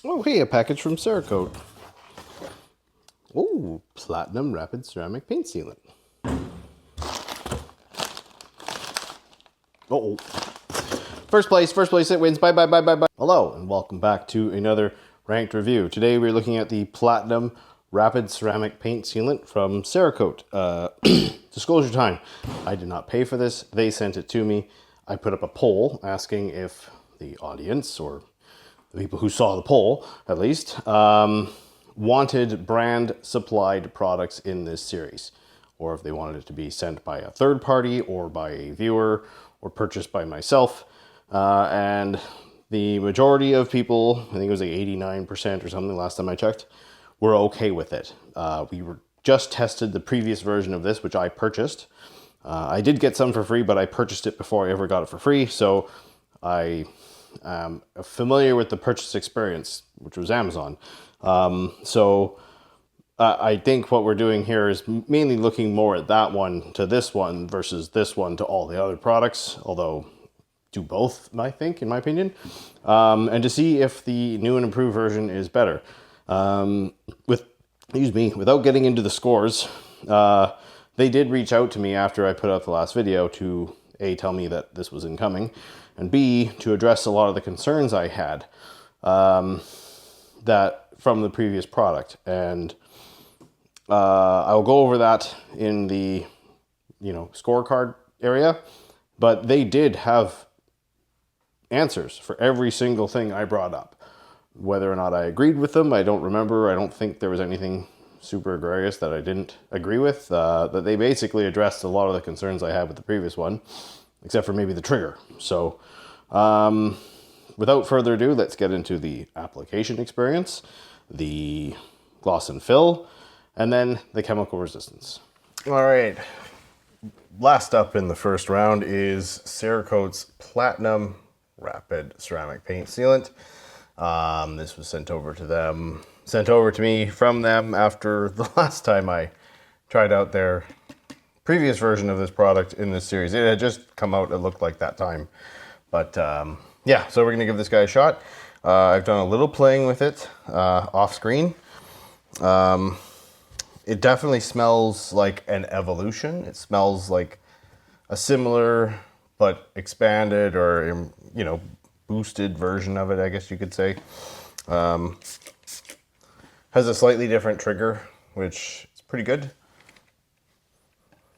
Oh, hey, a package from Cerakote. Oh, Platinum Rapid Ceramic Paint Sealant. Uh-oh. First place, it wins. Bye, bye, bye, bye, bye. Hello, and welcome back to another ranked review. Today we're looking at the Platinum Rapid Ceramic Paint Sealant from Cerakote. Disclosure time. I did not pay for this. They sent it to me. I put up a poll asking if the audience, or the people who saw the poll, at least, wanted brand supplied products in this series, or if they wanted it to be sent by a third party or by a viewer or purchased by myself. And the majority of people, I think it was like 89% or something last time I checked, were okay with it. We were just tested the previous version of this, which I purchased. I did get some for free, but I purchased it before I ever got it for free, so I am familiar with the purchase experience, which was Amazon. I think what we're doing here is mainly looking more at that one to this one versus this one to all the other products, although do both, I think, in my opinion, and to see if the new and improved version is better. Without getting into the scores, they did reach out to me after I put out the last video to A, tell me that this was incoming, and B, to address a lot of the concerns I had that from the previous product. And I'll go over that in the scorecard area, but they did have answers for every single thing I brought up. Whether or not I agreed with them, I don't remember. I don't think there was anything super egregious that I didn't agree with. That they basically addressed a lot of the concerns I had with the previous one, except for maybe the trigger. So without further ado, let's get into the application experience, the gloss and fill, and then the chemical resistance. All right. Last up in the first round is Cerakote's Platinum Rapid Ceramic Paint Sealant. This was sent over to me from them after the last time I tried out their previous version of this product in this series. It had just come out, it looked like that time. But yeah, so we're gonna give this guy a shot. I've done a little playing with it off screen. It definitely smells like an evolution. It smells like a similar but expanded or boosted version of it, I guess you could say. Has a slightly different trigger, which is pretty good.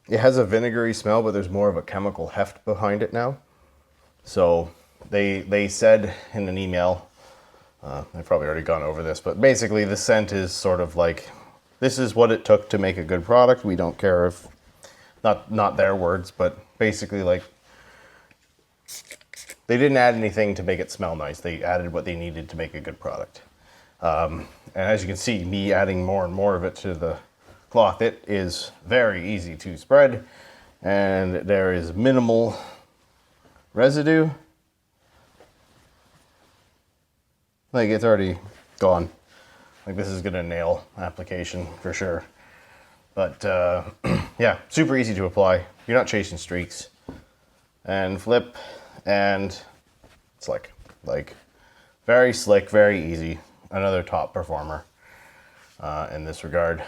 It has a vinegary smell, but there's more of a chemical heft behind it now. So they said in an email, I've probably already gone over this, but basically the scent is sort of like, this is what it took to make a good product. We don't care if, not their words, but basically like, they didn't add anything to make it smell nice. They added what they needed to make a good product. And as you can see, me adding more and more of it to the cloth, it is very easy to spread, and there is minimal residue. Like, it's already gone. Like, this is gonna nail application for sure. But yeah, super easy to apply. You're not chasing streaks. And flip, and slick. Like, very slick, very easy. Another top performer in this regard.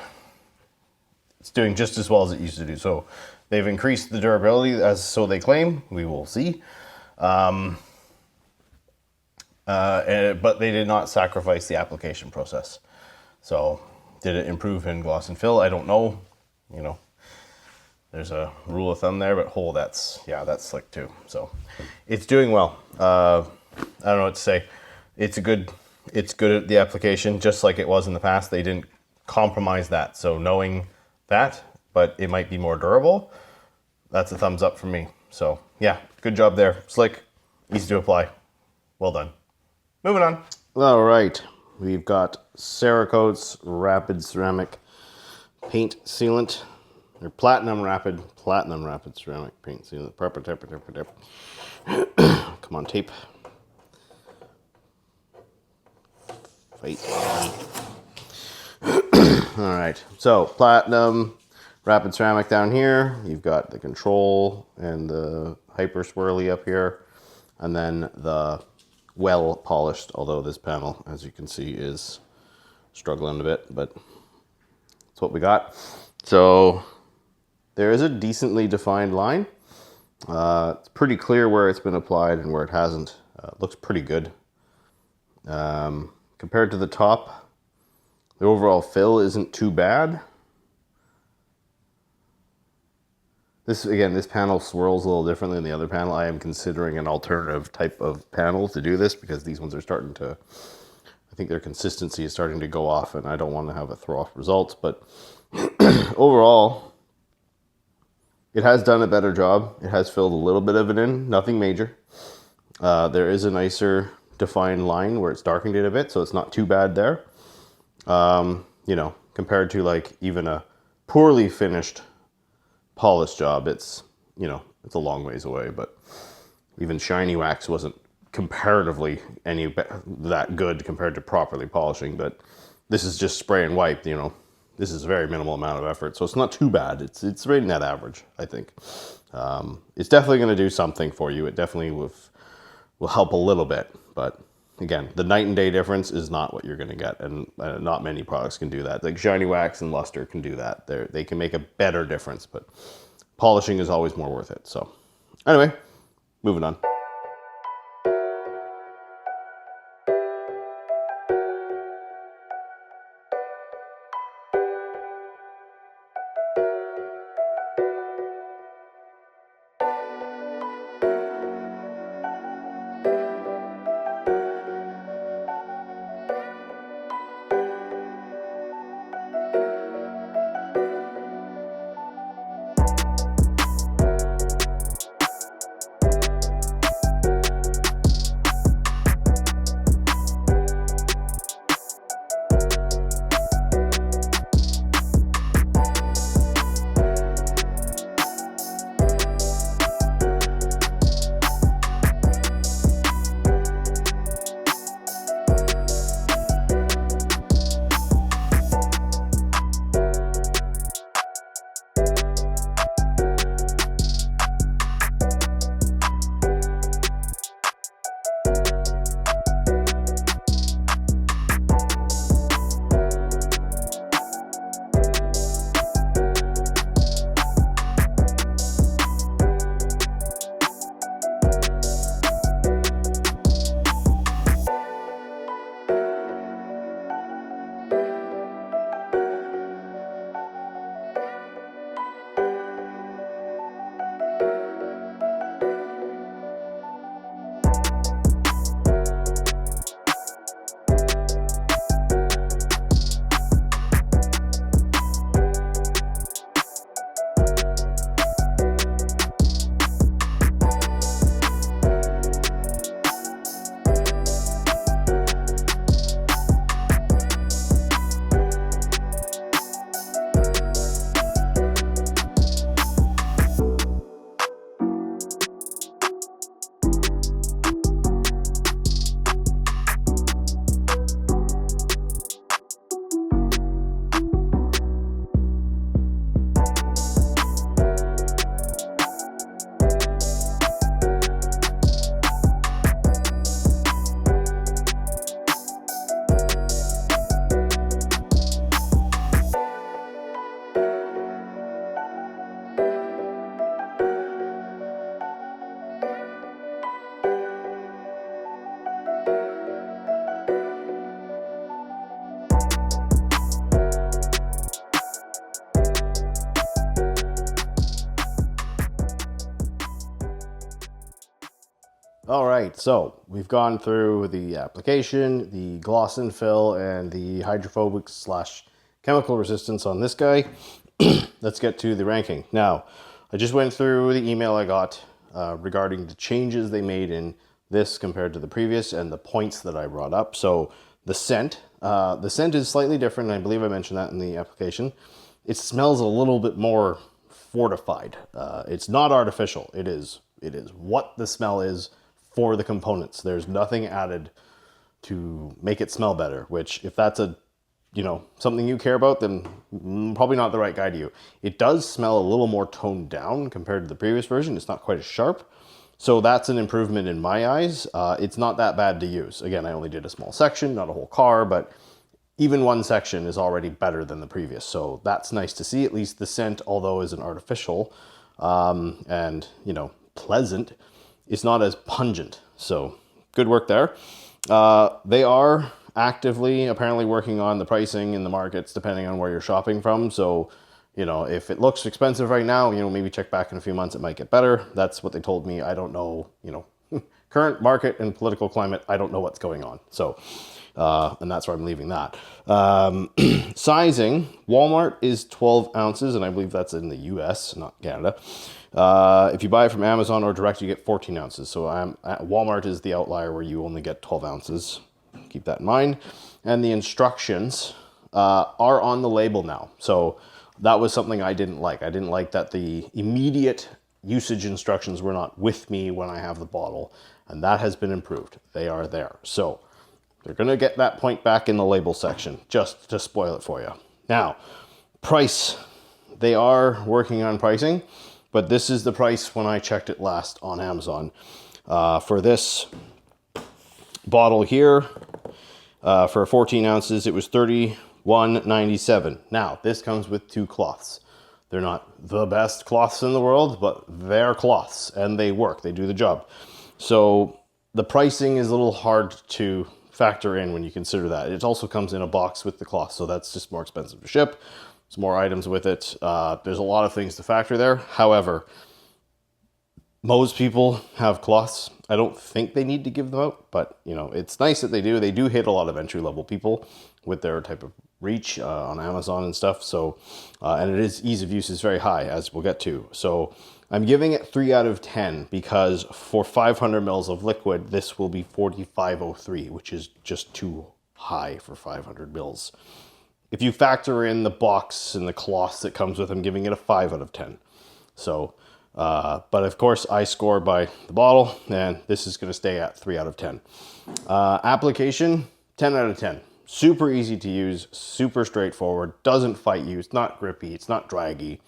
It's doing just as well as it used to do. So they've increased the durability, as so they claim. We will see. But they did not sacrifice the application process. So did it improve in gloss and fill? I don't know. There's a rule of thumb there, but that's slick too. So it's doing well. I don't know what to say. It's good at the application, just like it was in the past. They didn't compromise that. So knowing that, but it might be more durable, that's a thumbs up from me. So yeah, good job there. Slick, easy to apply. Well done. Moving on. All right, we've got Cerakote's Rapid Ceramic Paint Sealant. Or Platinum Rapid Ceramic Paint Sealant. Come on, tape. Fight. All right, so Platinum Rapid Ceramic down here. You've got the control and the hyper swirly up here, and then the well polished, although this panel, as you can see, is struggling a bit, but that's what we got. So there is a decently defined line. It's pretty clear where it's been applied and where it hasn't. Looks pretty good. Compared to the top, the overall fill isn't too bad. This panel swirls a little differently than the other panel. I am considering an alternative type of panel to do this because these ones are starting to, I think their consistency is starting to go off and I don't want to have it throw off results. But overall, it has done a better job. It has filled a little bit of it in, nothing major. There is a nicer defined line where it's darkened it a bit, so it's not too bad there. You know, compared to like even a poorly finished polish job, it's, you know, it's a long ways away. But even shiny wax wasn't comparatively that good compared to properly polishing. But this is just spray and wipe, you know. This is a very minimal amount of effort, so it's not too bad. It's right in that average, I think. It's definitely going to do something for you. It definitely will help a little bit, but again, the night and day difference is not what you're going to get, and not many products can do that. Like shiny wax and luster can do that. They can make a better difference, but polishing is always more worth it. So anyway, moving on. All right, so we've gone through the application, the gloss and fill, and the hydrophobic / chemical resistance on this guy. Let's get to the ranking. Now, I just went through the email I got regarding the changes they made in this compared to the previous and the points that I brought up. So the scent is slightly different. I believe I mentioned that in the application. It smells a little bit more fortified. It's not artificial. It is what the smell is for the components. There's nothing added to make it smell better, which if that's something you care about, then probably not the right guy to you. It does smell a little more toned down compared to the previous version. It's not quite as sharp, So that's an improvement in my eyes. It's not that bad to use. Again, I only did a small section, not a whole car, but even one section is already better than the previous. So that's nice to see. At least the scent, although is an artificial and, you know, pleasant, is not as pungent. So good work there. They are actively apparently working on the pricing in the markets depending on where you're shopping from. So, you know, if it looks expensive right now, you know, maybe check back in a few months, it might get better. That's what they told me. I don't know, you know, current market and political climate, I don't know what's going on. So, and that's where I'm leaving that. Sizing, Walmart is 12 ounces, and I believe that's in the US, not Canada. If you buy it from Amazon or direct, you get 14 ounces. So Walmart is the outlier where you only get 12 ounces. Keep that in mind. And the instructions are on the label now. So that was something I didn't like. I didn't like that the immediate usage instructions were not with me when I have the bottle. And that has been improved. They are there. So they're going to get that point back in the label section, just to spoil it for you. Now, price. They are working on pricing, but this is the price when I checked it last on Amazon. For this bottle here, for 14 ounces, it was $31.97. Now, this comes with 2 cloths. They're not the best cloths in the world, but they're cloths, and they work. They do the job. So the pricing is a little hard to factor in when you consider that. It also comes in a box with the cloth, so that's just more expensive to ship. There's more items with it. There's a lot of things to factor there. However, most people have cloths. I don't think they need to give them out, but you know, it's nice that they do. They do hit a lot of entry-level people with their type of reach on Amazon and stuff. So, and it is ease of use is very high, as we'll get to. So I'm giving it 3 out of 10 because for 500 mils of liquid, this will be 45.03, which is just too high for 500 mils. If you factor in the box and the cloths that comes with, I'm giving it a 5 out of 10. So, but of course I score by the bottle, and this is going to stay at 3 out of 10. Application, 10 out of 10. Super easy to use, super straightforward, doesn't fight you, it's not grippy, it's not draggy.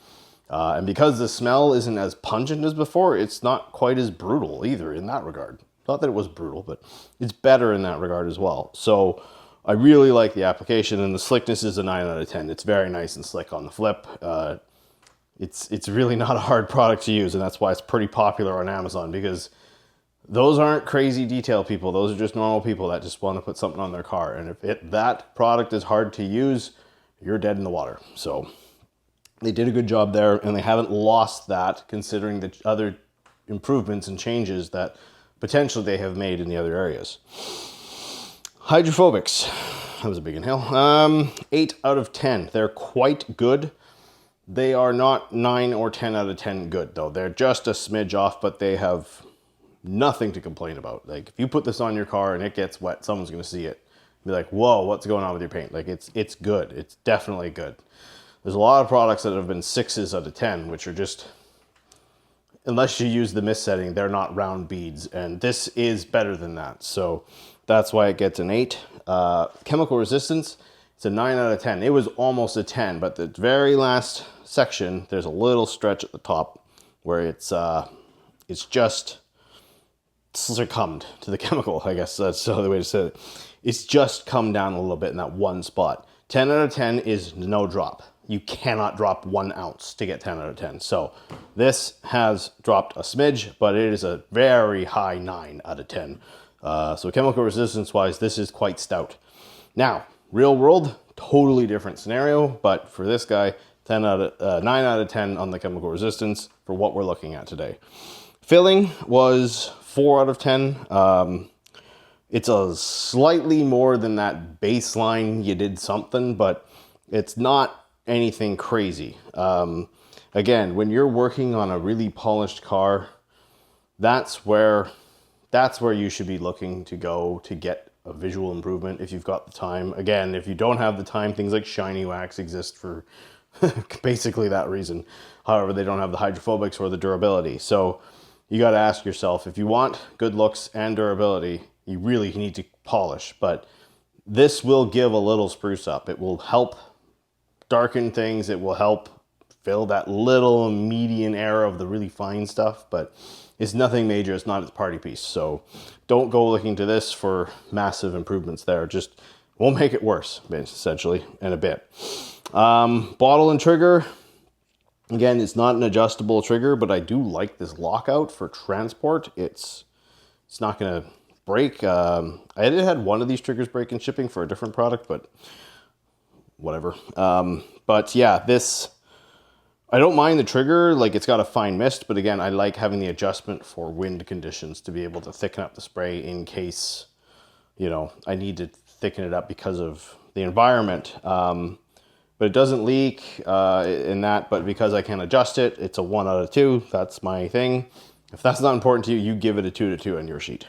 And because the smell isn't as pungent as before, it's not quite as brutal either in that regard. Not that it was brutal, but it's better in that regard as well. So I really like the application, and the slickness is a 9 out of 10. It's very nice and slick on the flip. It's really not a hard product to use, and that's why it's pretty popular on Amazon, because those aren't crazy detail people. Those are just normal people that just want to put something on their car. And if that product is hard to use, you're dead in the water. So they did a good job there, and they haven't lost that considering the other improvements and changes that potentially they have made in the other areas. Hydrophobics. That was a big inhale. 8 out of 10. They're quite good. They are not 9 or 10 out of 10 good, though. They're just a smidge off, but they have nothing to complain about. Like, if you put this on your car and it gets wet, someone's going to see it. Be like, whoa, what's going on with your paint? Like, it's good. It's definitely good. There's a lot of products that have been 6s out of 10, which are just, unless you use the mist setting, they're not round beads. And this is better than that. So that's why it gets an 8. Chemical resistance, it's a 9 out of 10. It was almost a 10, but the very last section, there's a little stretch at the top where it's just succumbed to the chemical. I guess that's the other way to say it. It's just come down a little bit in that one spot. 10 out of 10 is no drop. You cannot drop 1 ounce to get 10 out of 10. So this has dropped a smidge, but it is a very high 9 out of 10. So chemical resistance wise, this is quite stout. Now, real world, totally different scenario, but for this guy, 9 out of 10 on the chemical resistance for what we're looking at today. Filling was 4 out of 10. It's a slightly more than that baseline, you did something, but it's not anything crazy. Again, when you're working on a really polished car, that's where you should be looking to go to get a visual improvement if you've got the time. Again, if you don't have the time, things like shiny wax exist for basically that reason. However, they don't have the hydrophobics or the durability. So you got to ask yourself, if you want good looks and durability, you really need to polish. But this will give a little spruce up. It will help darken things. It will help fill that little median error of the really fine stuff, but it's nothing major. It's not its party piece. So don't go looking to this for massive improvements there. Just won't make it worse, essentially, in a bit. Bottle and trigger. Again, it's not an adjustable trigger, but I do like this lockout for transport. It's not going to break. I had one of these triggers break in shipping for a different product, but whatever. But yeah, this, I don't mind the trigger. Like, it's got a fine mist, but again, I like having the adjustment for wind conditions to be able to thicken up the spray in case, you know, I need to thicken it up because of the environment. But it doesn't leak in that, but because I can adjust it, it's a 1 out of 2. That's my thing. If that's not important to you, you give it a 2 out of 2 on your sheet.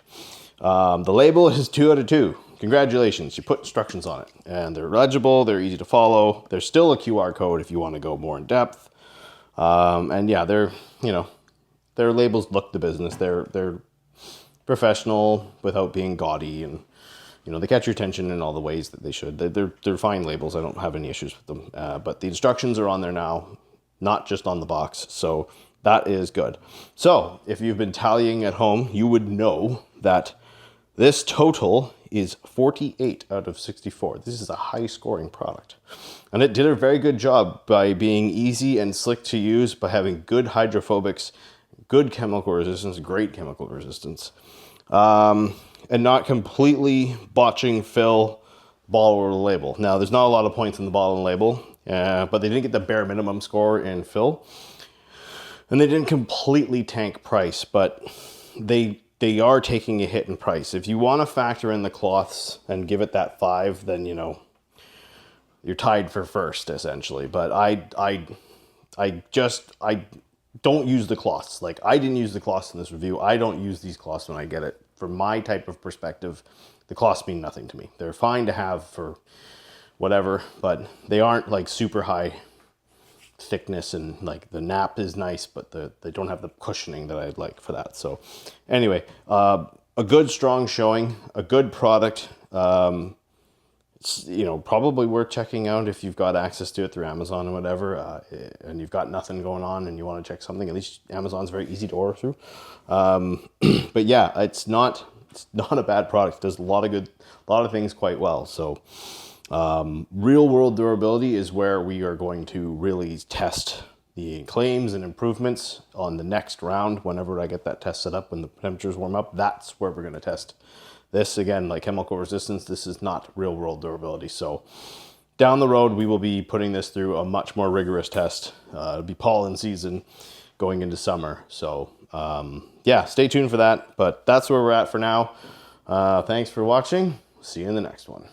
The label is 2 out of 2. Congratulations, you put instructions on it. And they're legible, they're easy to follow. There's still a QR code if you want to go more in depth. And yeah, they're, you know, their labels look the business. They're professional without being gaudy, and you know, they catch your attention in all the ways that they should. They're fine labels. I don't have any issues with them. But the instructions are on there now, not just on the box. So that is good. So if you've been tallying at home, you would know that this total is 48 out of 64. This is a high scoring product. And it did a very good job by being easy and slick to use, by having good hydrophobics, good chemical resistance, great chemical resistance. And not completely botching fill, bottle, or label. Now, there's not a lot of points in the bottle and label, but they didn't get the bare minimum score in fill. And they didn't completely tank price, but they are taking a hit in price. If you want to factor in the cloths and give it that 5, then, you know, you're tied for first, essentially. But I don't use the cloths. Like, I didn't use the cloths in this review. I don't use these cloths when I get it. From my type of perspective, the cloths mean nothing to me. They're fine to have for whatever, but they aren't like super high thickness, and like the nap is nice, but they don't have the cushioning that I'd like for that. So anyway, a good strong showing, a good product. It's, you know, probably worth checking out if you've got access to it through Amazon or whatever, and you've got nothing going on and you want to check something. At least Amazon's very easy to order through. But yeah, it's not a bad product. It does a lot of things quite well. So real world durability is where we are going to really test the claims and improvements on the next round. Whenever I get that test set up, when the temperatures warm up, that's where we're going to test this. Again, like chemical resistance, this is not real world durability. So down the road, we will be putting this through a much more rigorous test. It'll be pollen season going into summer. So yeah, stay tuned for that. But that's where we're at for now. Thanks for watching. See you in the next one.